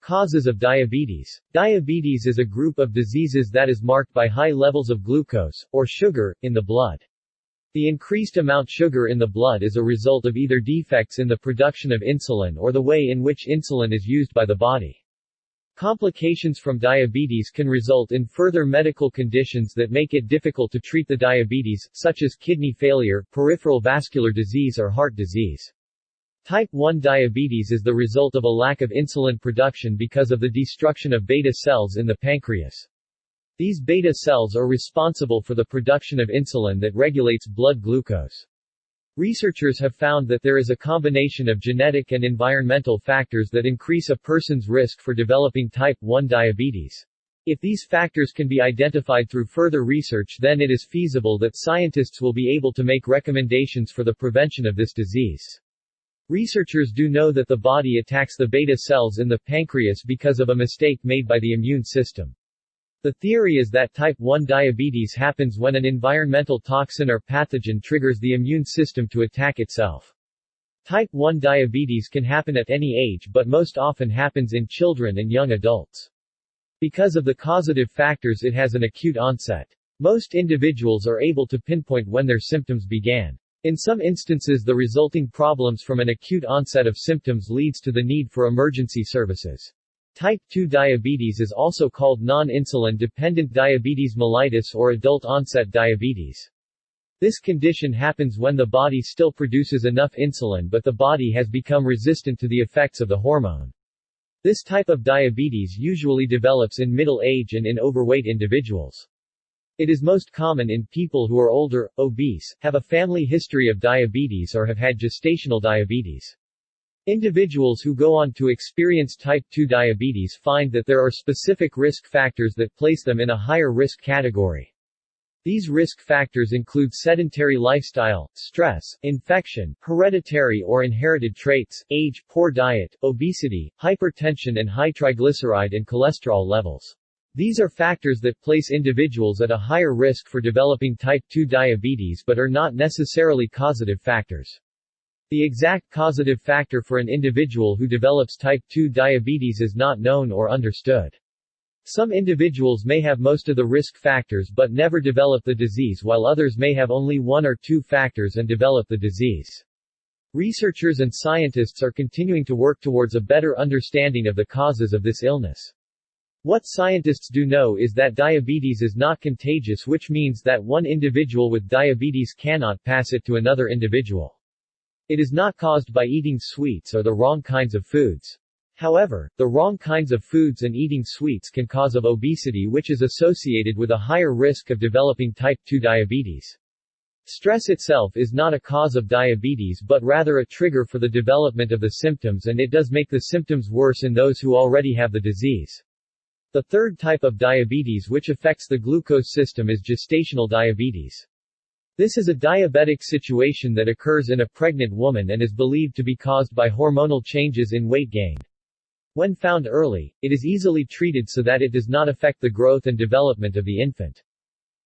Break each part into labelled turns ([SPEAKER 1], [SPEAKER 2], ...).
[SPEAKER 1] Causes of diabetes. Diabetes is a group of diseases that is marked by high levels of glucose, or sugar, in the blood. The increased amount sugar in the blood is a result of either defects in the production of insulin or the way in which insulin is used by the body. Complications from diabetes can result in further medical conditions that make it difficult to treat the diabetes, such as kidney failure, peripheral vascular disease or heart disease. Type 1 diabetes is the result of a lack of insulin production because of the destruction of beta cells in the pancreas. These beta cells are responsible for the production of insulin that regulates blood glucose. Researchers have found that there is a combination of genetic and environmental factors that increase a person's risk for developing type 1 diabetes. If these factors can be identified through further research, then it is feasible that scientists will be able to make recommendations for the prevention of this disease. Researchers do know that the body attacks the beta cells in the pancreas because of a mistake made by the immune system. The theory is that type 1 diabetes happens when an environmental toxin or pathogen triggers the immune system to attack itself. Type 1 diabetes can happen at any age but most often happens in children and young adults. Because of the causative factors, it has an acute onset. Most individuals are able to pinpoint when their symptoms began. In some instances, the resulting problems from an acute onset of symptoms leads to the need for emergency services. Type 2 diabetes is also called non-insulin-dependent diabetes mellitus or adult-onset diabetes. This condition happens when the body still produces enough insulin but the body has become resistant to the effects of the hormone. This type of diabetes usually develops in middle age and in overweight individuals. It is most common in people who are older, obese, have a family history of diabetes or have had gestational diabetes. Individuals who go on to experience type 2 diabetes find that there are specific risk factors that place them in a higher risk category. These risk factors include sedentary lifestyle, stress, infection, hereditary or inherited traits, age, poor diet, obesity, hypertension and high triglyceride and cholesterol levels. These are factors that place individuals at a higher risk for developing type 2 diabetes but are not necessarily causative factors. The exact causative factor for an individual who develops type 2 diabetes is not known or understood. Some individuals may have most of the risk factors but never develop the disease, while others may have only one or two factors and develop the disease. Researchers and scientists are continuing to work towards a better understanding of the causes of this illness. What scientists do know is that diabetes is not contagious, which means that one individual with diabetes cannot pass it to another individual. It is not caused by eating sweets or the wrong kinds of foods. However, the wrong kinds of foods and eating sweets can cause of obesity, which is associated with a higher risk of developing type 2 diabetes. Stress itself is not a cause of diabetes but rather a trigger for the development of the symptoms, and it does make the symptoms worse in those who already have the disease. The third type of diabetes which affects the glucose system is gestational diabetes. This is a diabetic situation that occurs in a pregnant woman and is believed to be caused by hormonal changes in weight gain. When found early, it is easily treated so that it does not affect the growth and development of the infant.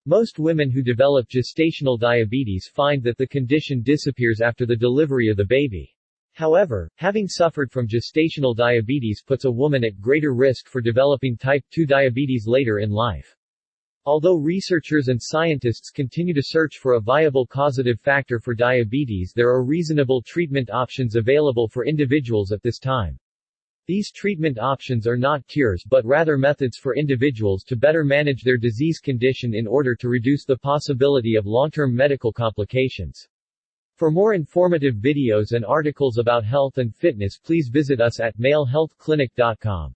[SPEAKER 1] Most women who develop gestational diabetes find that the condition disappears after the delivery of the baby. However, having suffered from gestational diabetes puts a woman at greater risk for developing type 2 diabetes later in life. Although researchers and scientists continue to search for a viable causative factor for diabetes, there are reasonable treatment options available for individuals at this time. These treatment options are not cures but rather methods for individuals to better manage their disease condition in order to reduce the possibility of long-term medical complications. For more informative videos and articles about health and fitness, please visit us at malehealthclinic.com.